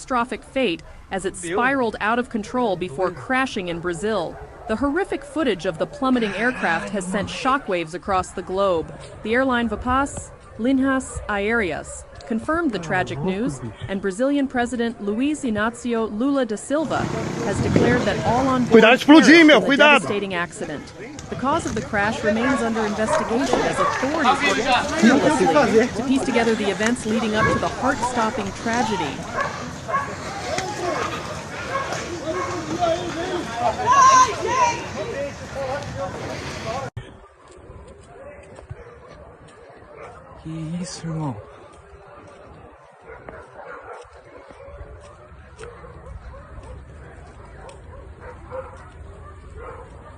catastrophic fate as it spiraled out of control before crashing in Brazil. The horrific footage of the plummeting aircraft has sent shockwaves across the globe. The airline Voepass Linhas Aéreas confirmed the tragic news, and Brazilian President Luiz Inácio Lula da Silva has declared that all on board perished in the devastating accident. The cause of the crash remains under investigation as authorities work tirelessly to piece together the events leading up to the heart-stopping tragedy. Que isso, irmão?